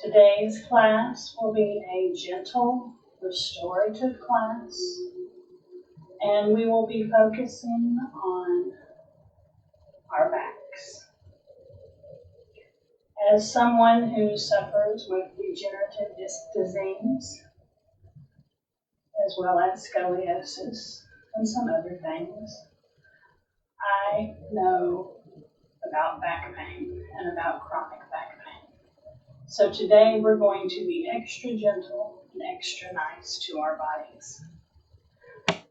Today's class will be a gentle restorative class, and we will be focusing on our backs. As someone who suffers with degenerative disc disease, as well as scoliosis and some other things, I know about back pain and about chronic back pain. So today we're going to be extra gentle and extra nice to our bodies.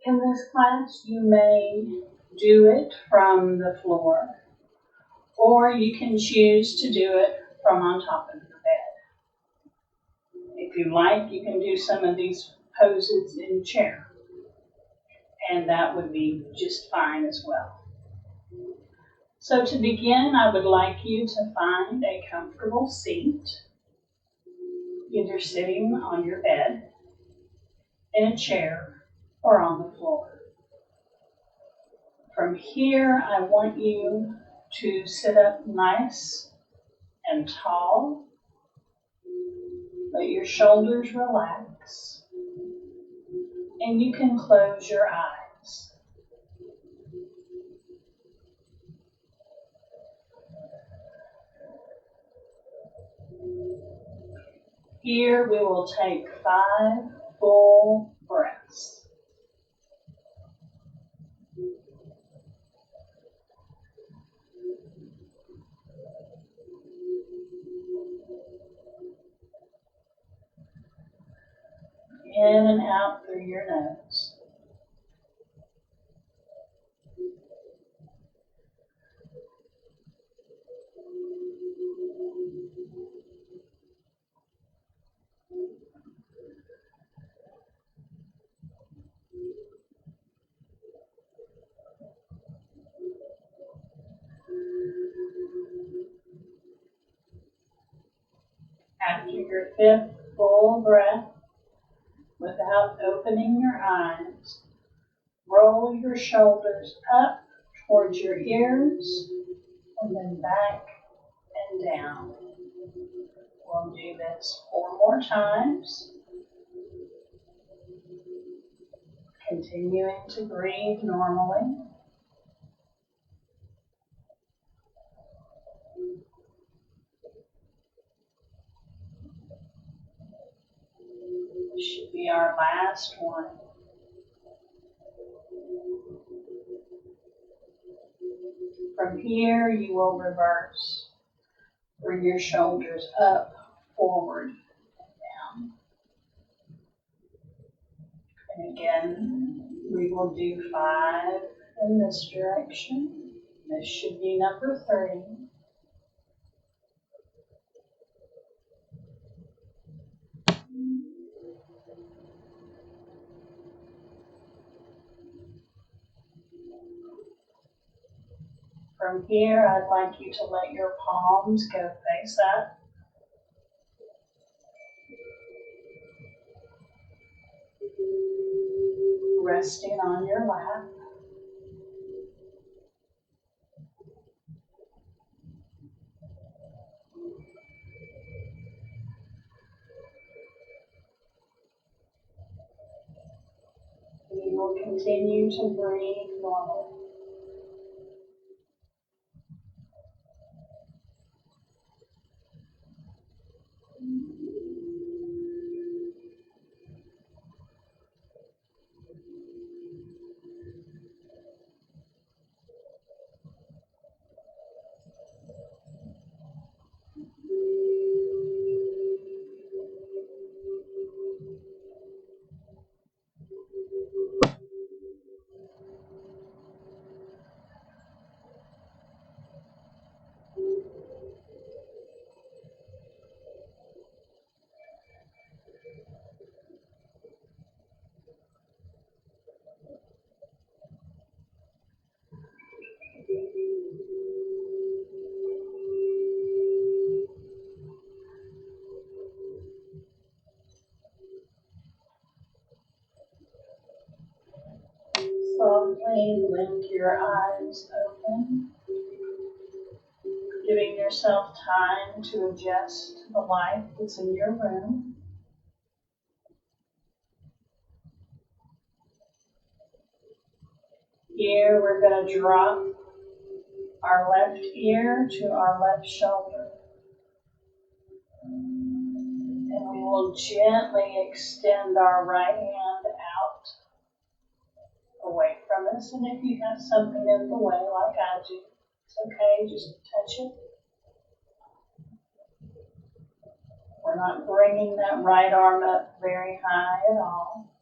In this class, you may do it from the floor, or you can choose to do it from on top of your bed. If you like, you can do some of these poses in a chair, and that would be just fine as well. So to begin, I would like you to find a comfortable seat, either sitting on your bed, in a chair, or on the floor. From here, I want you to sit up nice and tall. Let your shoulders relax, and you can close your eyes. Here we will take 5 full breaths. In and out through your nose. After your 5th full breath, without opening your eyes, roll your shoulders up towards your ears and then back and down. We'll do this 4 more times. Continuing to breathe normally. This should be our last one. From here, you will reverse. Bring your shoulders up, forward, and down. And again, we will do 5 in this direction. This should be number 3. From here, I'd like you to let your palms go face up. Resting on your lap. We will continue to breathe normally. Softly blink your eyes open. Giving yourself time to adjust to the light that's in your room. Here we're going to drop our left ear to our left shoulder. And we will gently extend our right hand out away from us. And if you have something in the way like I do, it's okay, just touch it. We're not bringing that right arm up very high at all.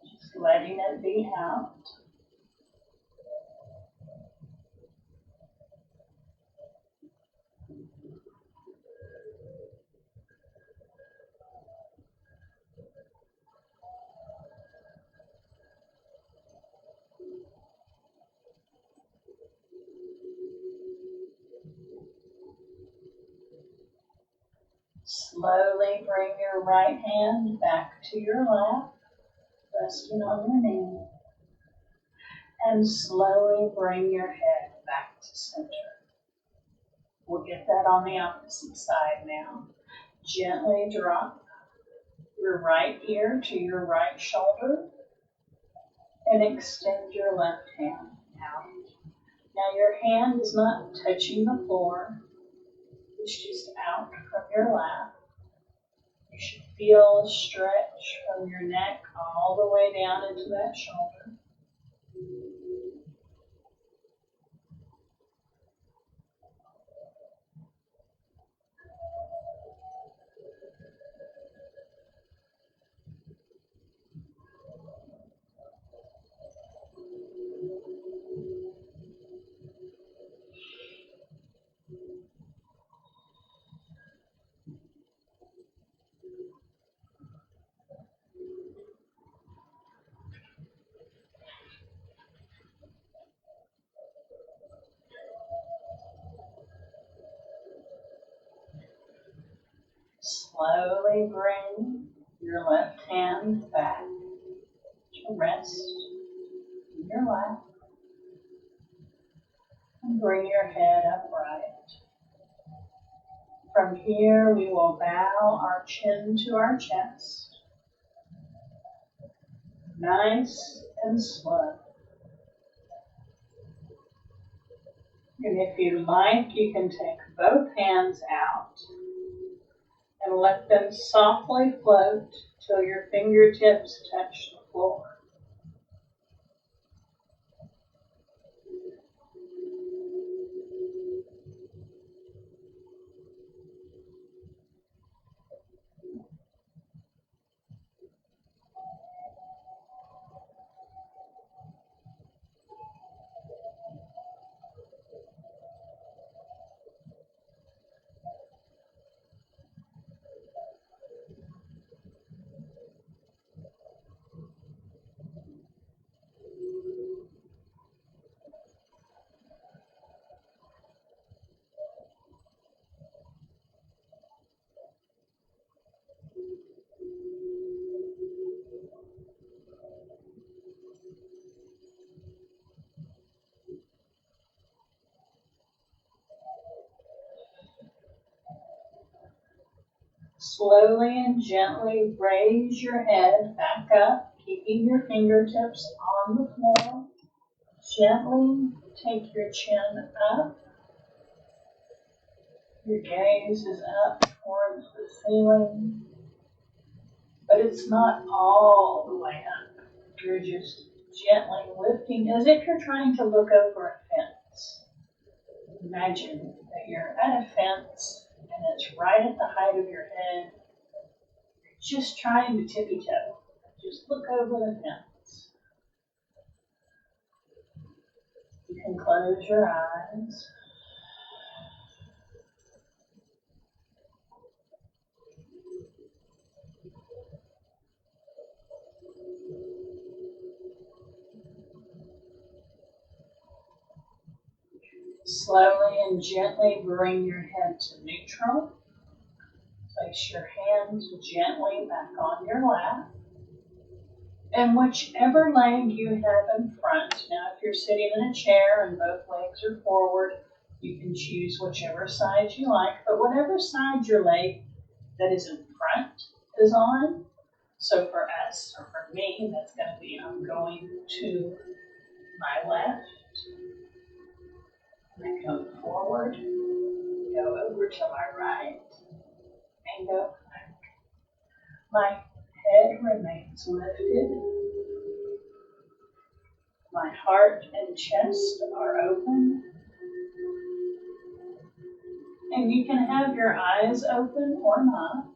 Just letting it be out. Slowly bring your right hand back to your lap, resting on your knee. And slowly bring your head back to center. We'll get that on the opposite side now. Gently drop your right ear to your right shoulder and extend your left hand out. Now your hand is not touching the floor. It's just out from your lap. You should feel a stretch from your neck all the way down into that shoulder. Slowly bring your left hand back to rest in your lap. And bring your head upright. From here, we will bow our chin to our chest. Nice and slow. And if you like, you can take both hands out and let them softly float till your fingertips touch the floor. Slowly and gently raise your head back up, keeping your fingertips on the floor. Gently take your chin up. Your gaze is up towards the ceiling, but it's not all the way up. You're just gently lifting as if you're trying to look over a fence. Imagine that you're at a fence and it's right at the height of your head. You're just trying to tippy-toe. Just look over the fence. You can close your eyes. Slowly and gently bring your head to neutral. Place your hands gently back on your lap. And whichever leg you have in front, now if you're sitting in a chair and both legs are forward, you can choose whichever side you like, but whatever side your leg that is in front is on. So for us, or for me, that's going to be I'm going to my left, and I go forward, go over to my right, and go back. My head remains lifted. My heart and chest are open. And you can have your eyes open or not.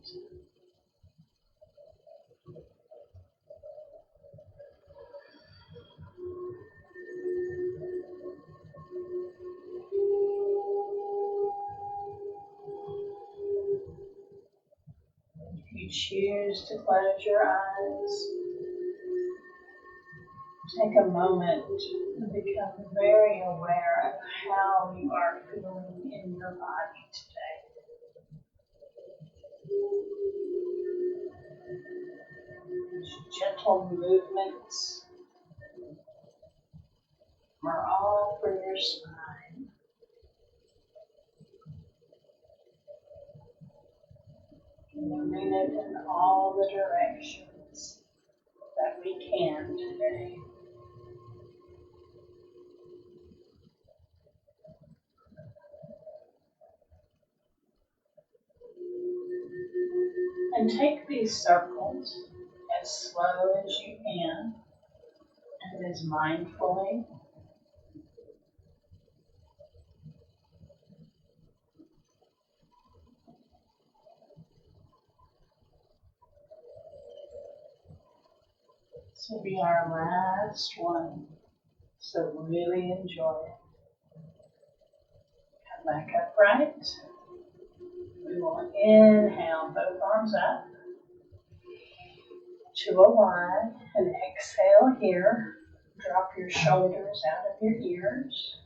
If you choose to close your eyes, take a moment and become very aware of how you are feeling in your body today. Gentle movements are all for your spine. Moving it in all the directions that we can today. And take these circles as slow as you can and as mindfully. This will be our last one, so really enjoy it. Come back upright. We will inhale both arms up to a Y and exhale here. Drop your shoulders out of your ears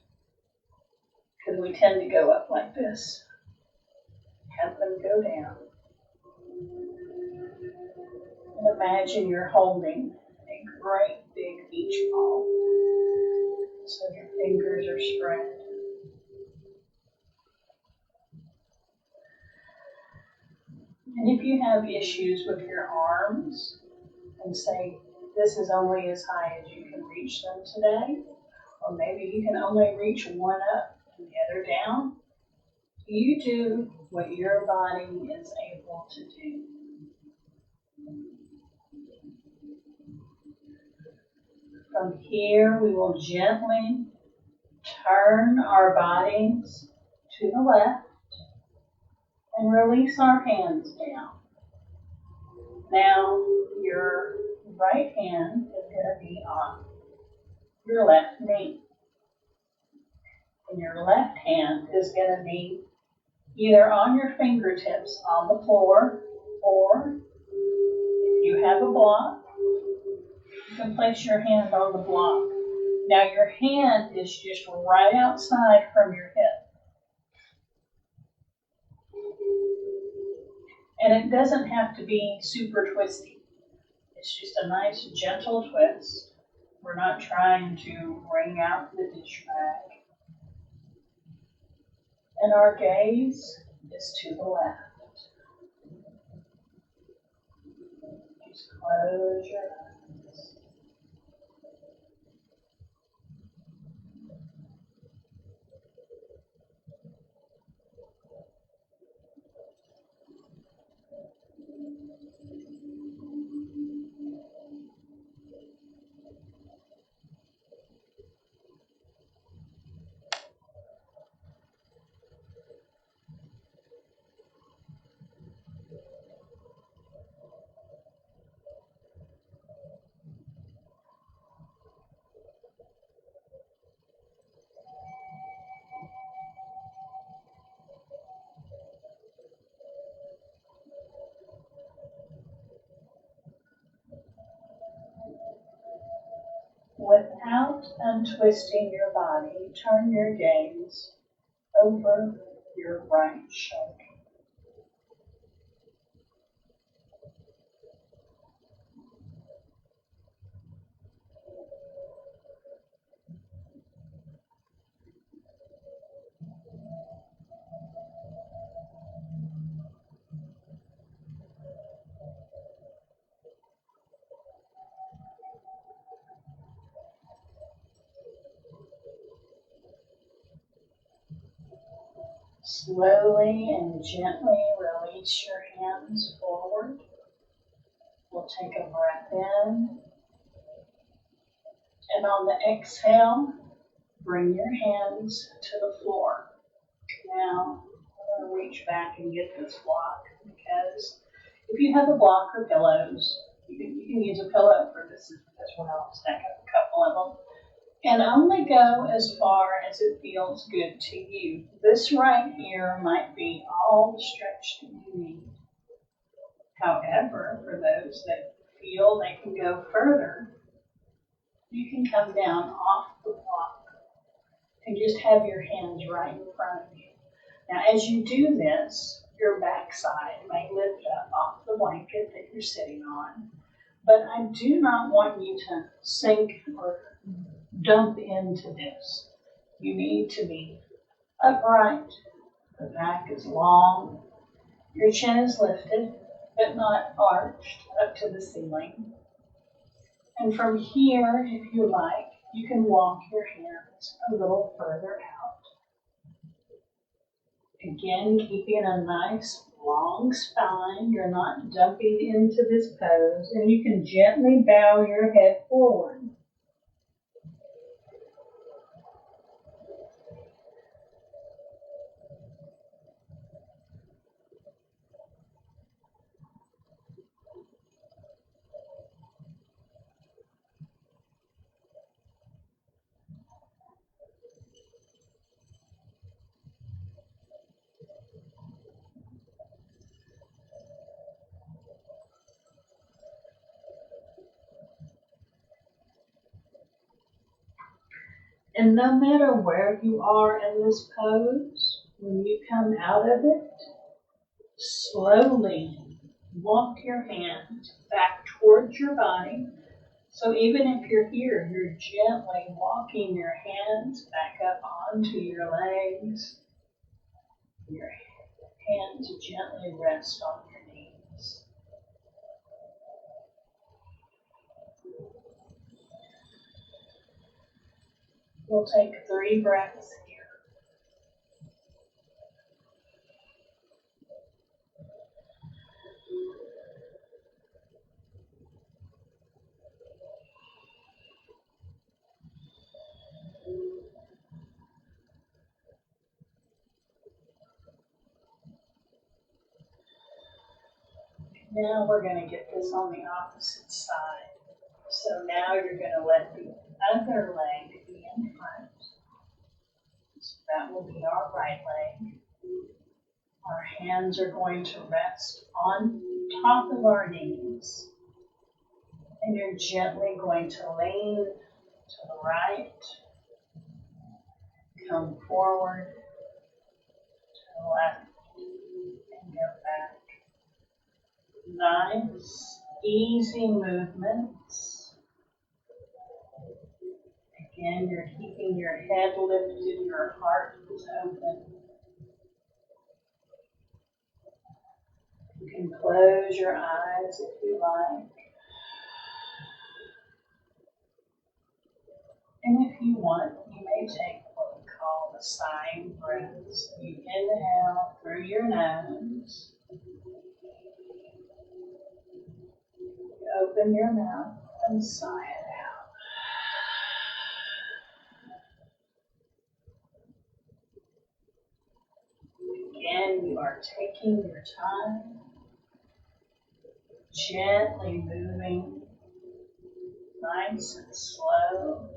because we tend to go up like this. Have them go down. And imagine you're holding a great big beach ball. So your fingers are spread. And if you have issues with your arms, and say this is only as high as you can reach them today, or maybe you can only reach one up and the other down, you do what your body is able to do. From here, we will gently turn our bodies to the left and release our hands down. Now, your right hand is going to be on your left knee. And your left hand is going to be either on your fingertips on the floor, or if you have a block, you can place your hand on the block. Now your hand is just right outside from your hip. And it doesn't have to be super twisty. It's just a nice gentle twist. We're not trying to wring out the dish rag. And our gaze is to the left. Just close your eyes. Without untwisting your body, turn your gaze over your right shoulder. Slowly and gently release your hands forward. We'll take a breath in. And on the exhale, bring your hands to the floor. Now, I'm going to reach back and get this block because if you have a block or pillows, you can use a pillow for this as well. Stack up a couple of them. And only go as far as it feels good to you. This right here might be all the stretch that you need. However, for those that feel they can go further, you can come down off the block and just have your hands right in front of you. Now, as you do this, your backside may lift up off the blanket that you're sitting on, but I do not want you to sink or dump into this. You need to be upright. The back is long. Your chin is lifted, but not arched up to the ceiling. And from here, if you like, you can walk your hands a little further out. Again, keeping a nice long spine. You're not dumping into this pose, and you can gently bow your head forward. And no matter where you are in this pose, when you come out of it, slowly walk your hands back towards your body. So even if you're here, you're gently walking your hands back up onto your legs. Your hands gently rest on your knees. We'll take 3 breaths here. Now we're going to get this on the opposite side. So now you're going to let the other leg be in front. So that will be our right leg. Our hands are going to rest on top of our knees. And you're gently going to lean to the right, come forward, to the left, and go back. Nice, easy movements. Again, you're keeping your head lifted, your heart is open. You can close your eyes if you like. And if you want, you may take what we call the sighing breaths. You inhale through your nose. You open your mouth and sigh it out. Again, you are taking your time, gently moving, nice and slow.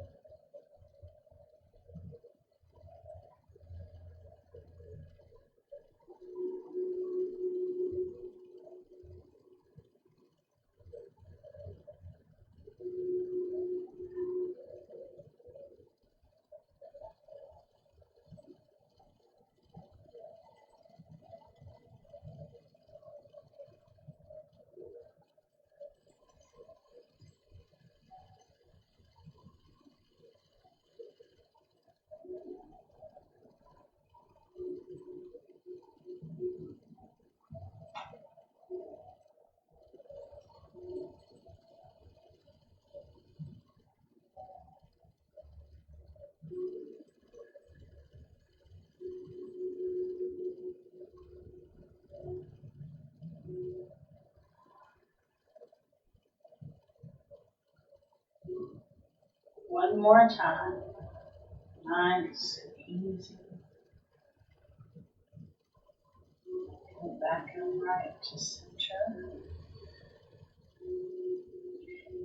One more time. Nice and easy. Come back and right to center.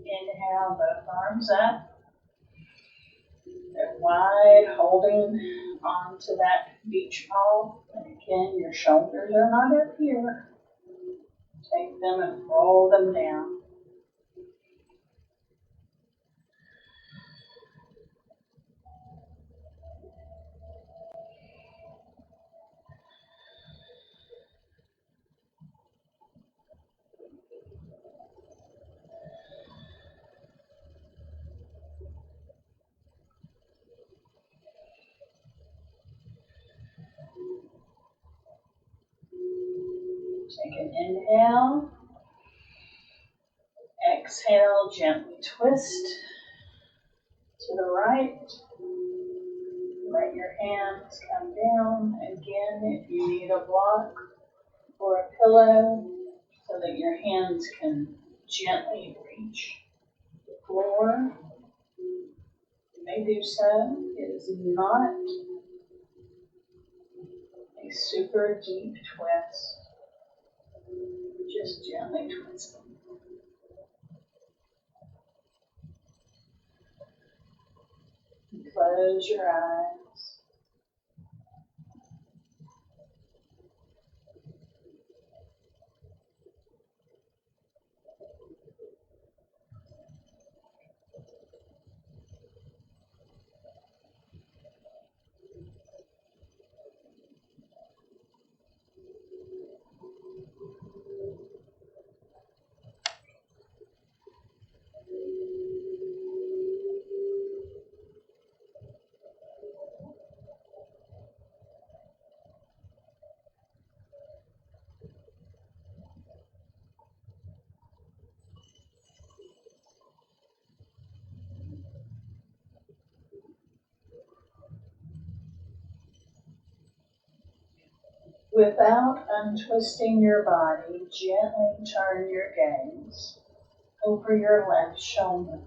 Inhale, both arms up. They're wide, holding onto that beach ball. And again, your shoulders are not up here. Take them and roll them down. Take an inhale. Exhale, gently twist to the right. Let your hands come down. Again, if you need a block or a pillow so that your hands can gently reach the floor, you may do so. It is not a super deep twist. Just gently twisting. Close your eyes. Without untwisting your body, gently turn your gaze over your left shoulder.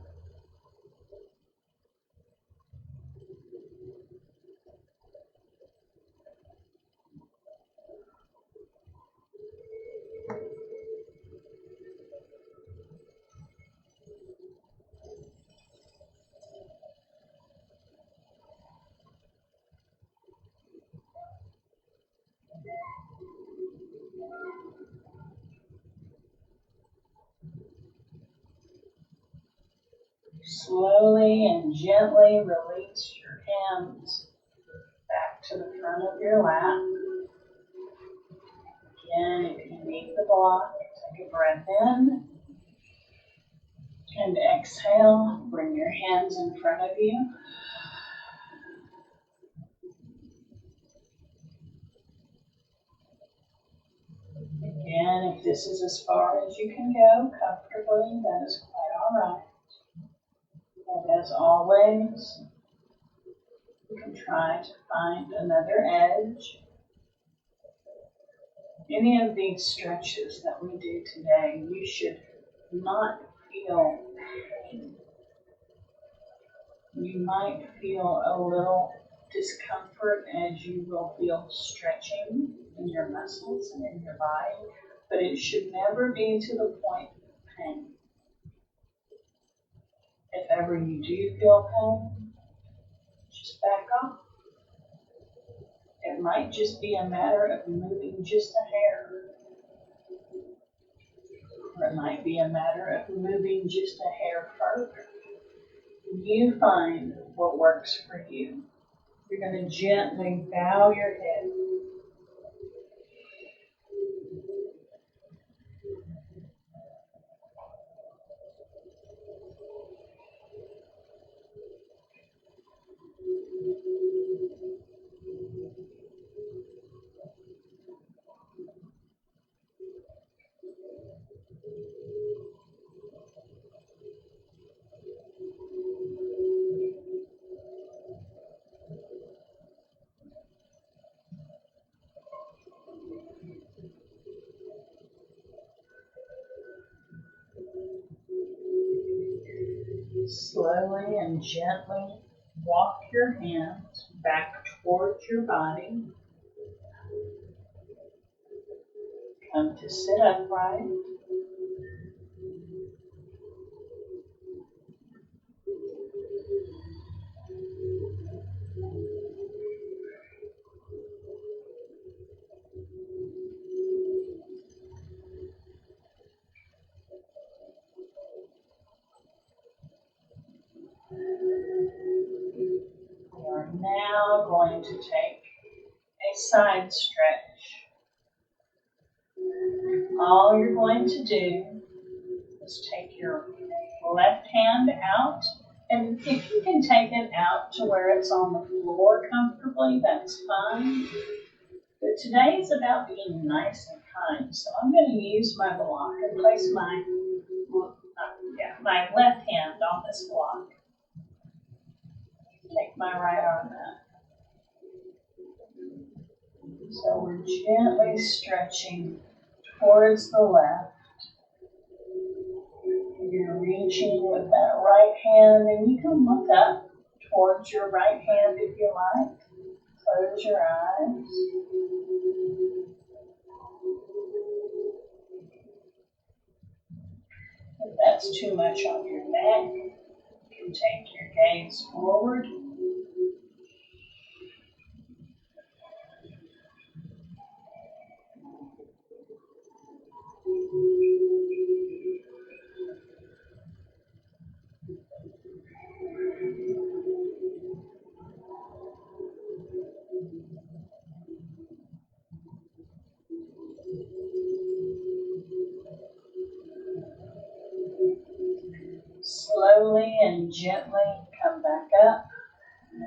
Slowly and gently release your hands back to the front of your lap. Again, if you need the block, take a breath in and exhale. Bring your hands in front of you. Again, if this is as far as you can go comfortably, that is quite all right. And as always, you can try to find another edge. Any of these stretches that we do today, you should not feel pain. You might feel a little discomfort as you will feel stretching in your muscles and in your body, but it should never be to the point of pain. If ever you do feel pain, just back off. It might just be a matter of moving just a hair. Or it might be a matter of moving just a hair further. You find what works for you. You're going to gently bow your head. Slowly and gently walk your hands back towards your body. Come to sit upright. We are now going to take a side stretch. All you're going to do is take your left hand out, and if you can take it out to where it's on the floor comfortably, that's fine. But today is about being nice and kind, so I'm going to use my block and place my left hand on this block. Take my right arm out. So we're gently stretching towards the left. You're reaching with that right hand, and you can look up towards your right hand if you like. Close your eyes. If that's too much on your neck, you can take your gaze forward. Slowly and gently come back up.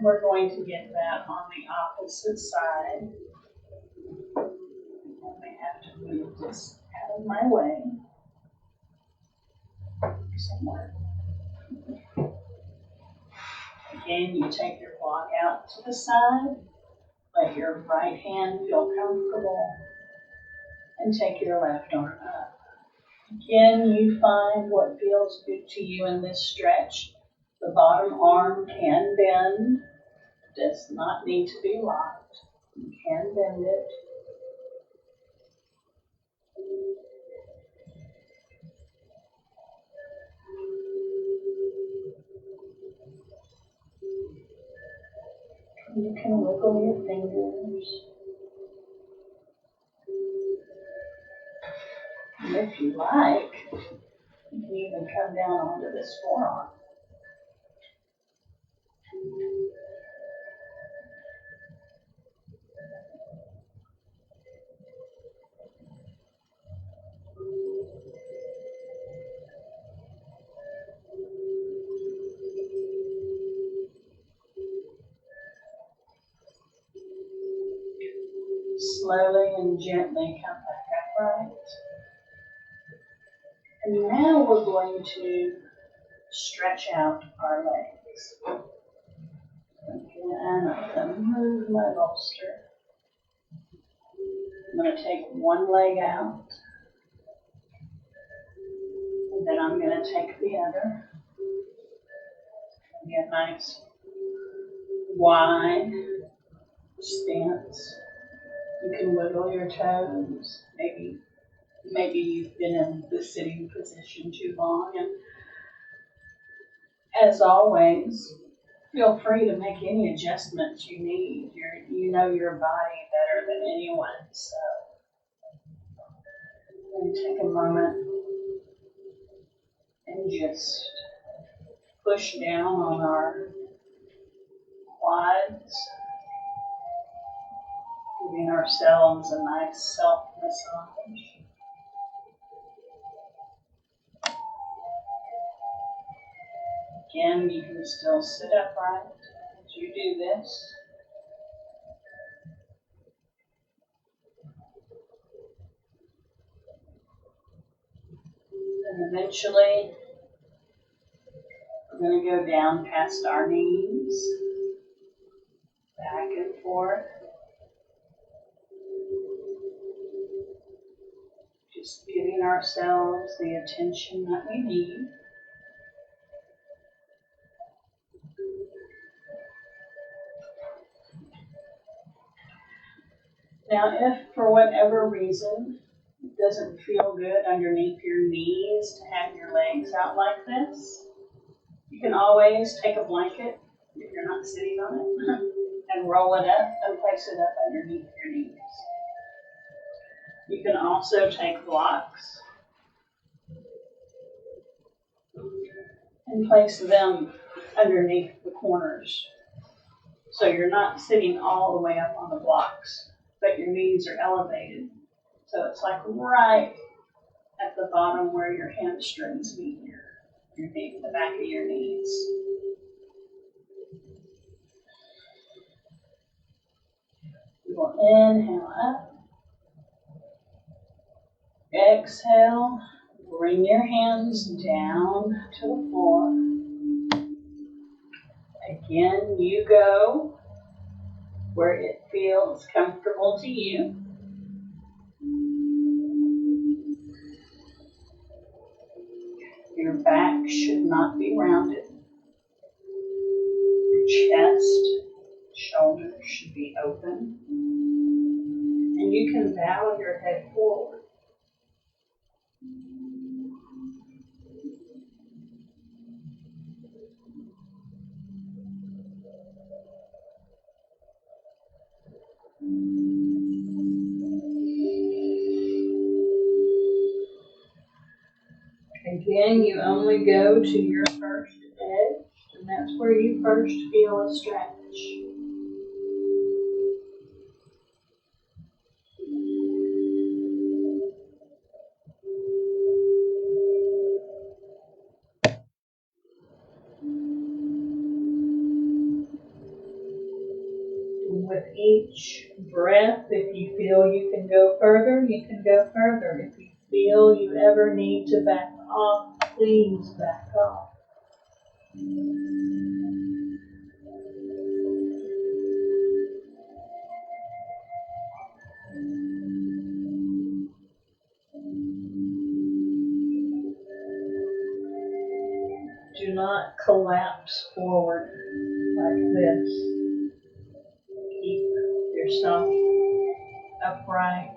We're going to get that on the opposite side. I may have to move this out of my way somewhere. Again, you take your block out to the side. Let your right hand feel comfortable. And take your left arm up. Again, you find what feels good to you in this stretch. The bottom arm can bend. It does not need to be locked. You can bend it. You can wiggle your fingers. And if you like, you can even come down onto this forearm. Slowly and gently come back upright. And now we're going to stretch out our legs. Again, I'm going to move my bolster. I'm going to take one leg out. And then I'm going to take the other. Get a nice wide stance. You can wiggle your toes. Maybe you've been in the sitting position too long. And as always, feel free to make any adjustments you need. You know your body better than anyone. So I'm going to take a moment and just push down on our quads, giving ourselves a nice self-massage. Again, you can still sit upright as you do this. And eventually, we're going to go down past our knees, back and forth. Just giving ourselves the attention that we need. Now, if for whatever reason it doesn't feel good underneath your knees to have your legs out like this, you can always take a blanket, if you're not sitting on it, and roll it up and place it up underneath your knees. You can also take blocks and place them underneath the corners. So you're not sitting all the way up on the blocks, but your knees are elevated. So it's like right at the bottom where your hamstrings meet the back of your knees. You will inhale up. Exhale. Bring your hands down to the floor. Again, you go where it feels comfortable to you. Your back should not be rounded. Your chest, shoulders should be open. And you can bow your head forward. Again, you only go to your first edge, and that's where you first feel a stretch. With each breath, if you feel you can go further, you can go further. If you feel you ever need to back off, please back off. Do not collapse forward like this. Keep yourself upright.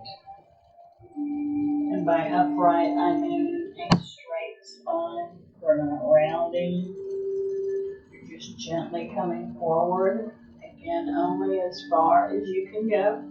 And by upright, I mean a straight spine. We're not rounding. You're just gently coming forward. Again, only as far as you can go.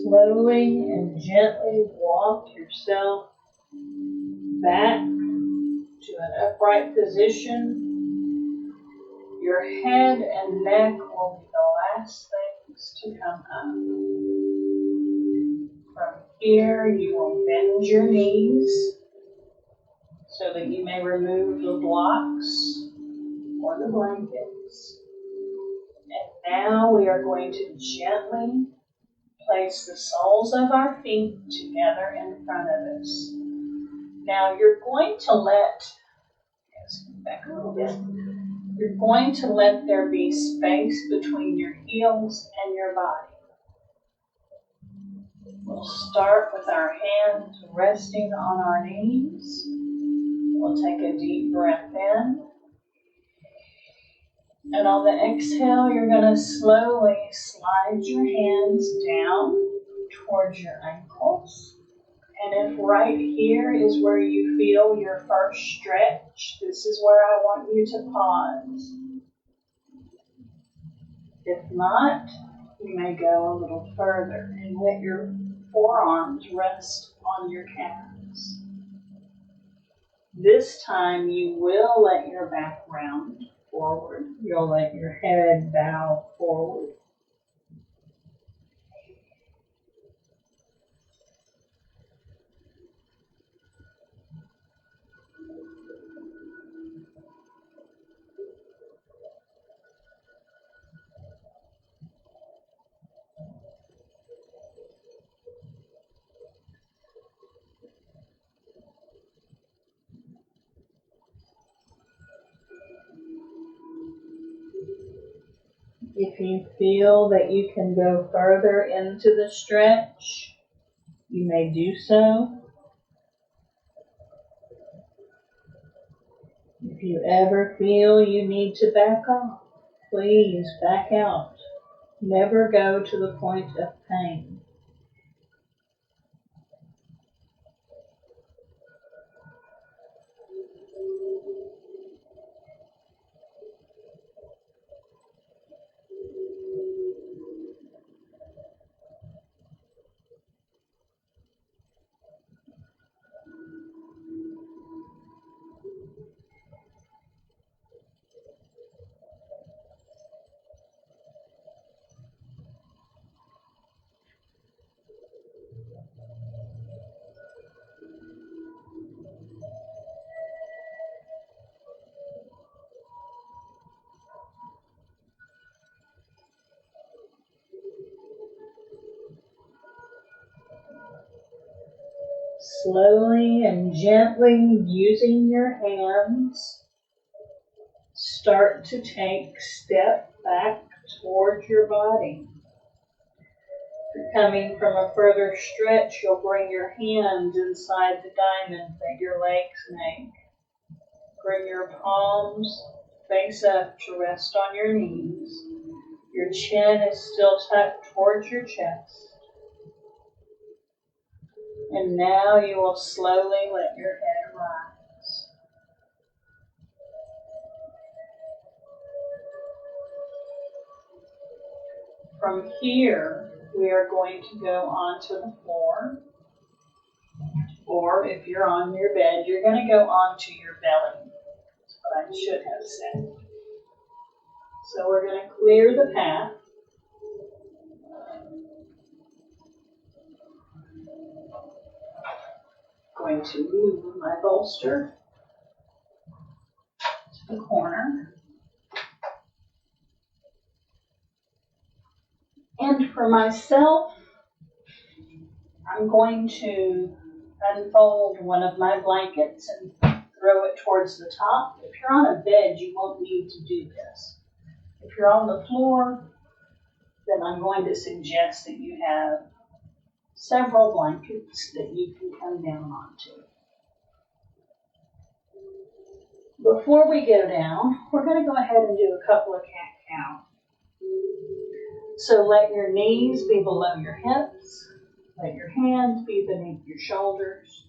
Slowly and gently walk yourself back to an upright position. Your head and neck will be the last things to come up. From here, you will bend your knees so that you may remove the blocks or the blankets. And now we are going to gently place the soles of our feet together in front of us. Now you're going to back a little bit. You're going to let there be space between your heels and your body. We'll start with our hands resting on our knees. We'll take a deep breath in. And on the exhale, you're going to slowly slide your hands down towards your ankles. And if right here is where you feel your first stretch, this is where I want you to pause. If not, you may go a little further and let your forearms rest on your calves. This time you will let your back round forward. You'll let your head bow forward. If you feel that you can go further into the stretch, you may do so. If you ever feel you need to back off, please back out. Never go to the point of pain. Slowly and gently, using your hands, start to take step back towards your body. If you're coming from a further stretch, you'll bring your hands inside the diamond that your legs make. Bring your palms face up to rest on your knees. Your chin is still tucked towards your chest. And now you will slowly let your head rise. From here, we are going to go onto the floor. Or if you're on your bed, you're going to go onto your belly. That's what I should have said. So we're going to clear the path. Going to move my bolster to the corner. And for myself, I'm going to unfold one of my blankets and throw it towards the top. If you're on a bed, you won't need to do this. If you're on the floor, then I'm going to suggest that you have several blankets that you can come down onto. Before we go down, we're going to go ahead and do a couple of cat-cow. So let your knees be below your hips. Let your hands be beneath your shoulders.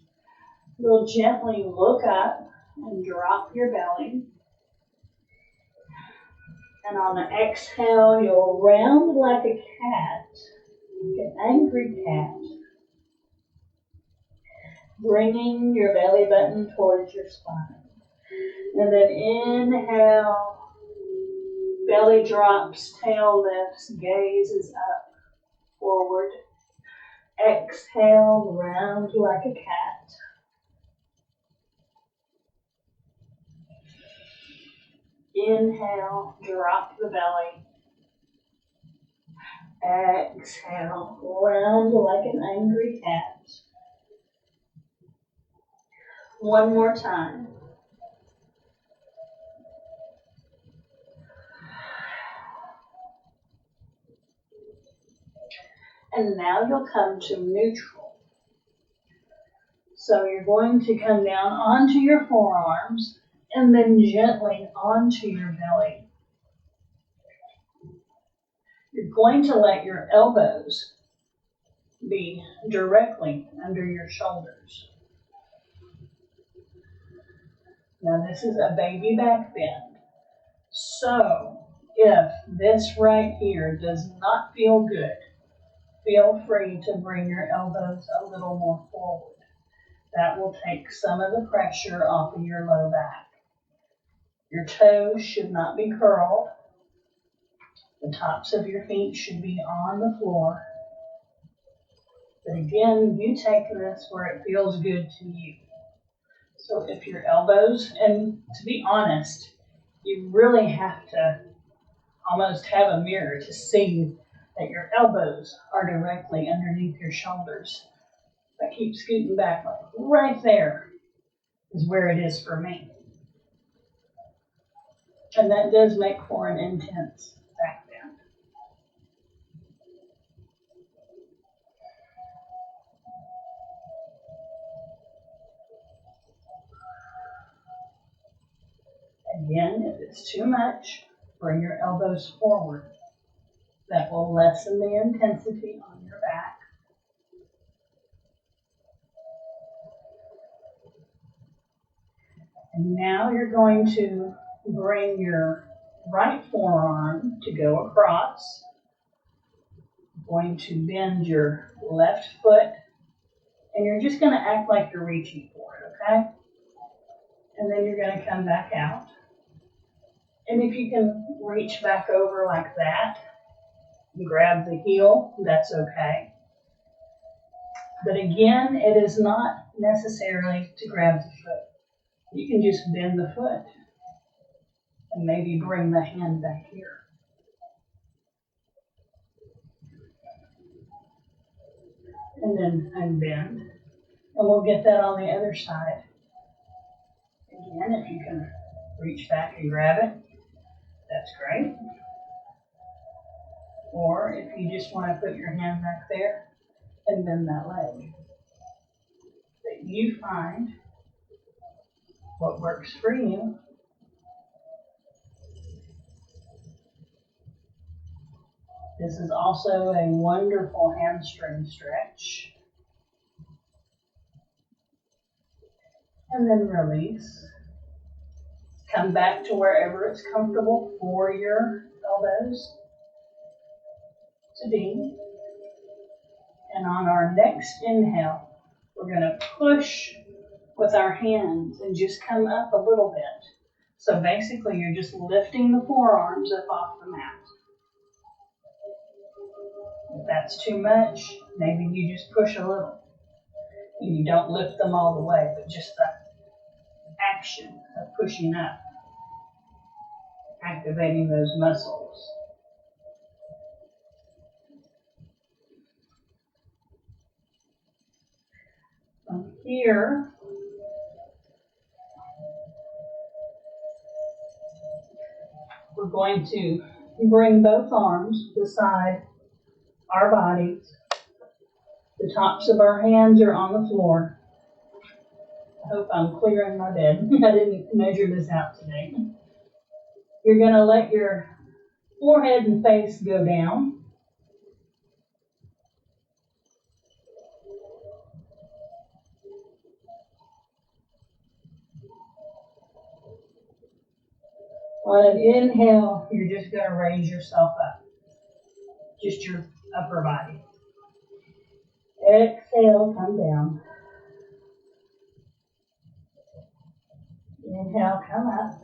You'll gently look up and drop your belly. And on the exhale, you'll round like a cat, like an angry cat, bringing your belly button towards your spine. And then inhale, belly drops, tail lifts, gaze is up, forward. Exhale, round like a cat. Inhale, drop the belly. Exhale, round like an angry cat. One more time. And now you'll come to neutral. So you're going to come down onto your forearms and then gently onto your belly. You're going to let your elbows be directly under your shoulders. Now this is a baby back bend. So if this right here does not feel good, feel free to bring your elbows a little more forward. That will take some of the pressure off of your low back. Your toes should not be curled. The tops of your feet should be on the floor. But again, you take this where it feels good to you. So if your elbows, and to be honest, you really have to almost have a mirror to see that your elbows are directly underneath your shoulders. I keep scooting back, like right there is where it is for me. And that does make for an intense back bend. Again, if it's too much, bring your elbows forward. That will lessen the intensity on your back. And now you're going to bring your right forearm to go across. Going to bend your left foot, and you're just going to act like you're reaching for it, okay? And then you're going to come back out. And if you can reach back over like that and grab the heel, that's okay. But again, it is not necessarily to grab the foot. You can just bend the foot and maybe bring the hand back here. And then unbend. And we'll get that on the other side. Again, if you can reach back and grab it, that's great. Or if you just want to put your hand back there and bend that leg. But you find what works for you. This is also a wonderful hamstring stretch. And then release. Come back to wherever it's comfortable for your elbows to be. And on our next inhale, we're going to push with our hands and just come up a little bit. So basically, you're just lifting the forearms up off the mat. If that's too much, maybe you just push a little. You don't lift them all the way, but just the action of pushing up, activating those muscles. From here, we're going to bring both arms beside our bodies. The tops of our hands are on the floor. I hope I'm clear in my bed. I didn't measure this out today. You're going to let your forehead and face go down. On an inhale, you're just going to raise yourself up. Just your upper body. Exhale, come down. Inhale, come up.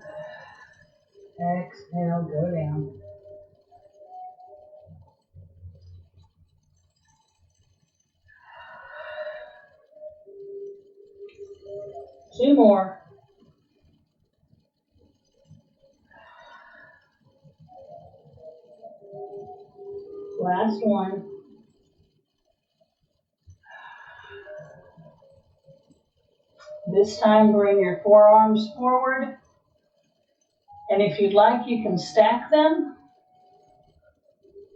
Exhale, go down. Two more. Last one. This time, bring your forearms forward. And if you'd like, you can stack them.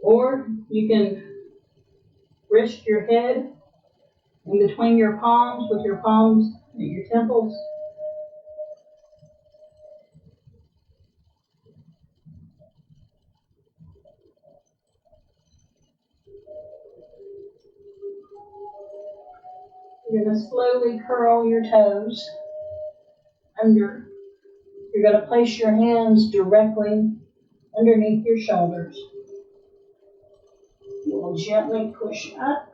Or you can rest your head in between your palms with your palms at your temples. You're going to slowly curl your toes under. You're going to place your hands directly underneath your shoulders. You will gently push up.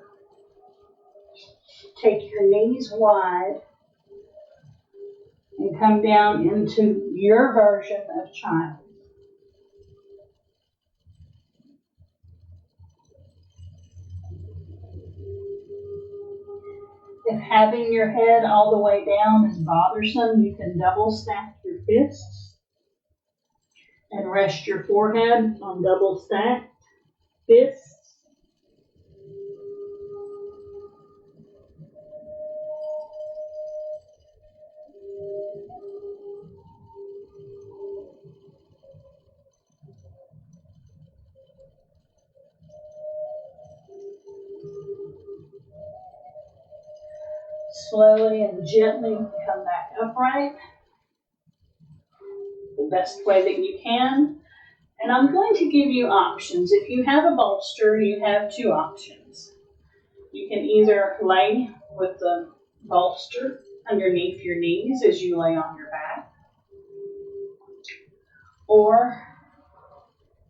Take your knees wide and come down into your version of child. If having your head all the way down is bothersome, you can double stack your fists and rest your forehead on double stacked fists. Slowly and gently come back upright. best way that you can. And I'm going to give you options. If you have a bolster, you have two options. You can either lay with the bolster underneath your knees as you lay on your back, or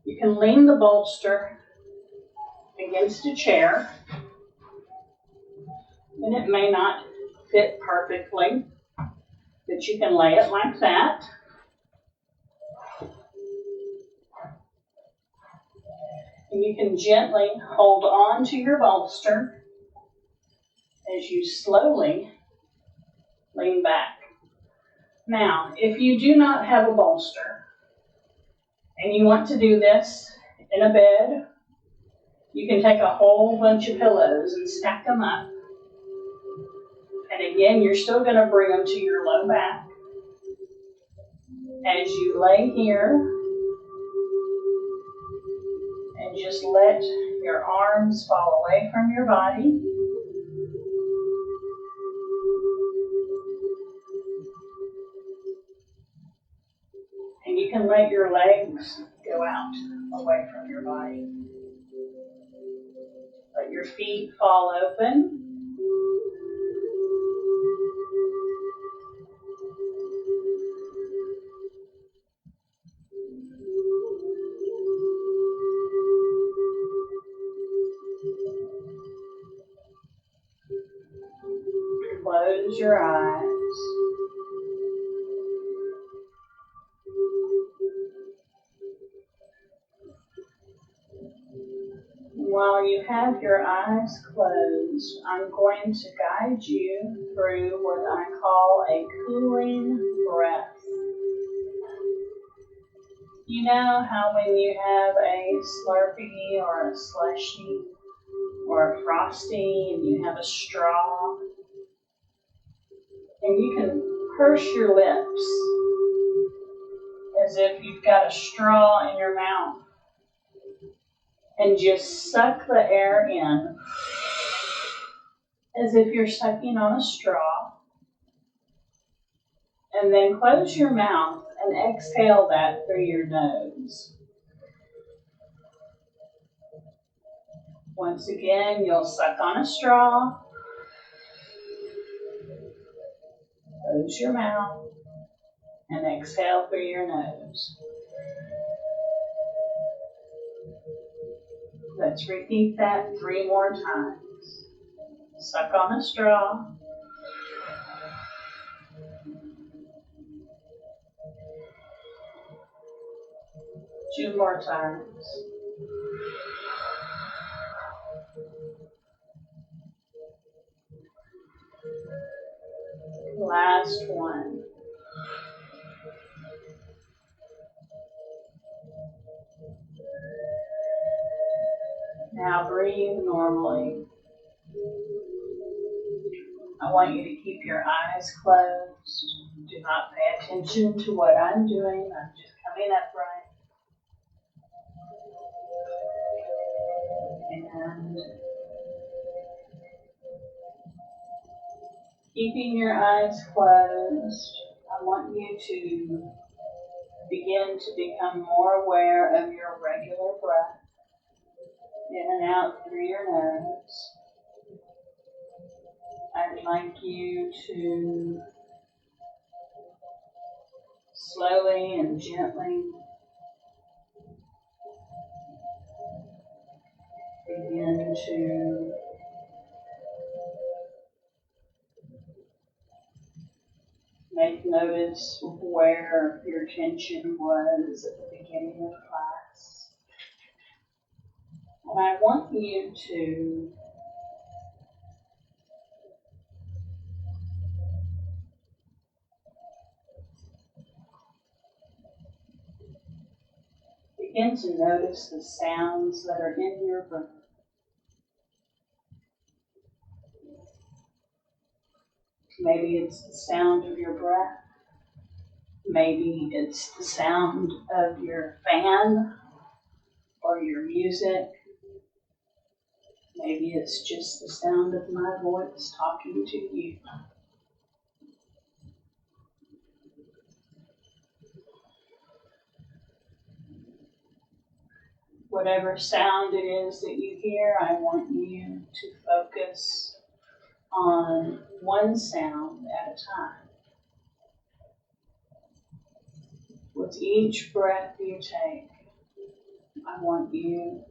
you can lean the bolster against a chair, and it may not fit perfectly, but you can lay it like that. And you can gently hold on to your bolster as you slowly lean back. Now, if you do not have a bolster and you want to do this in a bed, you can take a whole bunch of pillows and stack them up. And again, you're still going to bring them to your low back. As you lay here, and just let your arms fall away from your body. And you can let your legs go out away from your body. Let your feet fall open. Close your eyes. While you have your eyes closed, I'm going to guide you through what I call a cooling breath. You know how when you have a Slurpee or a slushie or a Frosty and you have a straw, and you can purse your lips as if you've got a straw in your mouth and just suck the air in as if you're sucking on a straw, and then close your mouth and exhale that through your nose. Once again, you'll suck on a straw, close your mouth, and exhale through your nose. Let's repeat that 3 more times. Suck on a straw. Two more times. Last one. Now breathe normally. I want you to keep your eyes closed. Do not pay attention to what I'm doing. I'm just coming upright. And keeping your eyes closed, I want you to begin to become more aware of your regular breath. In and out through your nose. I'd like you to slowly and gently begin to make notice where your attention was at the beginning of class. And I want you to begin to notice the sounds that are in your breath. Maybe it's the sound of your breath. Maybe it's the sound of your fan or your music. Maybe it's just the sound of my voice talking to you. Whatever sound it is that you hear, I want you to focus on one sound at a time. With each breath you take, I want you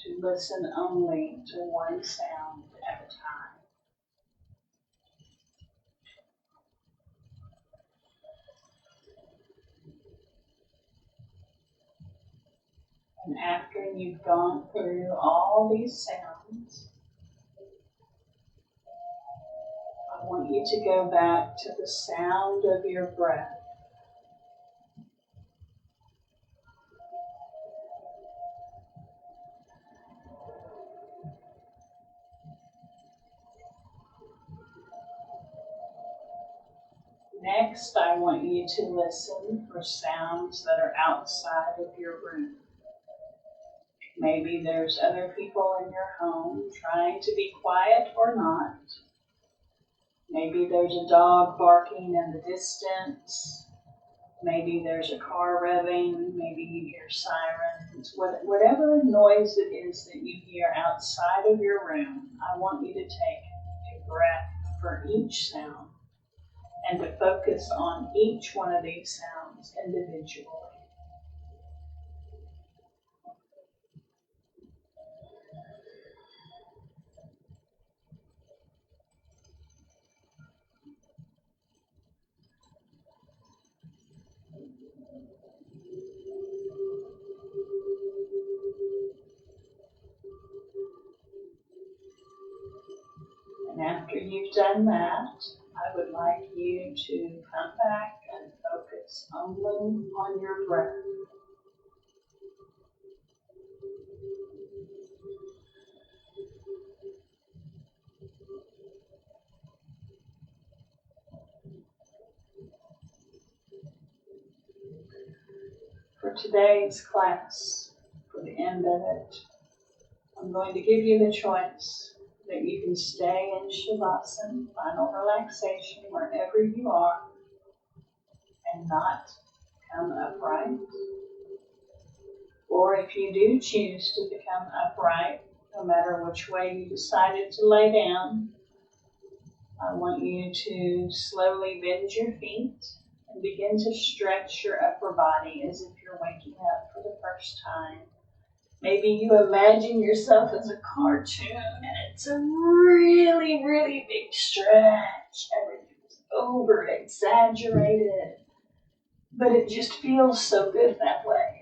to listen only to one sound at a time. And after you've gone through all these sounds, I want you to go back to the sound of your breath. Next, I want you to listen for sounds that are outside of your room. Maybe there's other people in your home trying to be quiet or not. Maybe there's a dog barking in the distance. Maybe there's a car revving. Maybe you hear sirens. Whatever noise it is that you hear outside of your room, I want you to take a breath for each sound and to focus on each one of these sounds individually. And after you've done that, I would like you to come back and focus only on your breath. For today's class, for the end of it, I'm going to give you the choice that you can stay in Shavasana, final relaxation, wherever you are, and not come upright. Or if you do choose to become upright, no matter which way you decided to lay down, I want you to slowly bend your feet and begin to stretch your upper body as if you're waking up for the first time. Maybe you imagine yourself as a cartoon and it's a really, really big stretch. Everything's over exaggerated, but it just feels so good that way.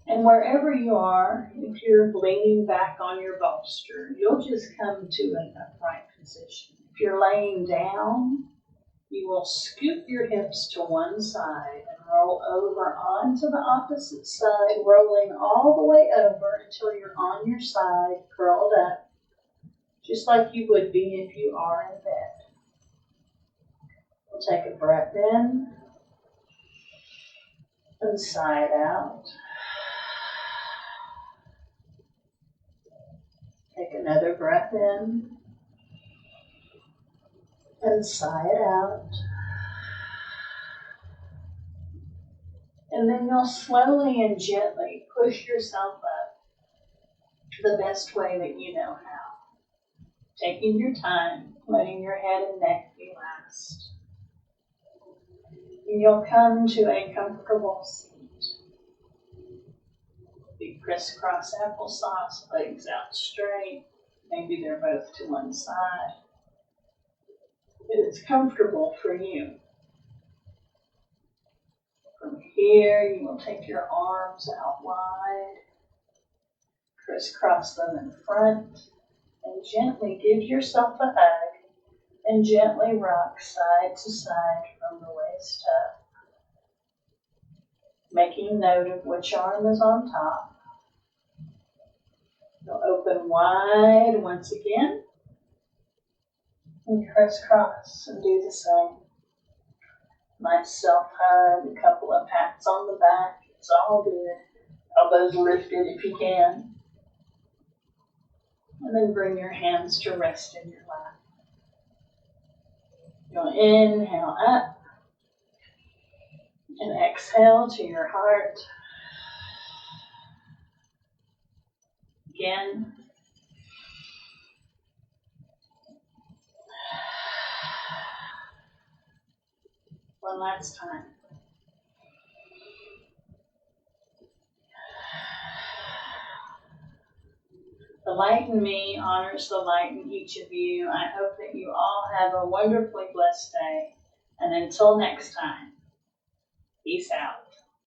And wherever you are, if you're leaning back on your bolster, you'll just come to an upright position. If you're laying down, you will scoop your hips to one side and roll over onto the opposite side, rolling all the way over until you're on your side, curled up, just like you would be if you are in bed. We'll take a breath in and sigh it out. Take another breath in and sigh it out. And then you'll slowly and gently push yourself up the best way that you know how. Taking your time, letting your head and neck be relaxed. And you'll come to a comfortable seat. Big crisscross applesauce, legs out straight. Maybe they're both to one side. But it's comfortable for you. From here, you will take your arms out wide, crisscross them in front, and gently give yourself a hug, and gently rock side to side from the waist up. Making note of which arm is on top. You'll open wide once again, and crisscross and do the same. Nice self-hug, a couple of pats on the back, it's all good. Elbows lifted if you can. And then bring your hands to rest in your lap. You'll inhale up and exhale to your heart. Again. One last time. The light in me honors the light in each of you. I hope that you all have a wonderfully blessed day. And until next time, peace out.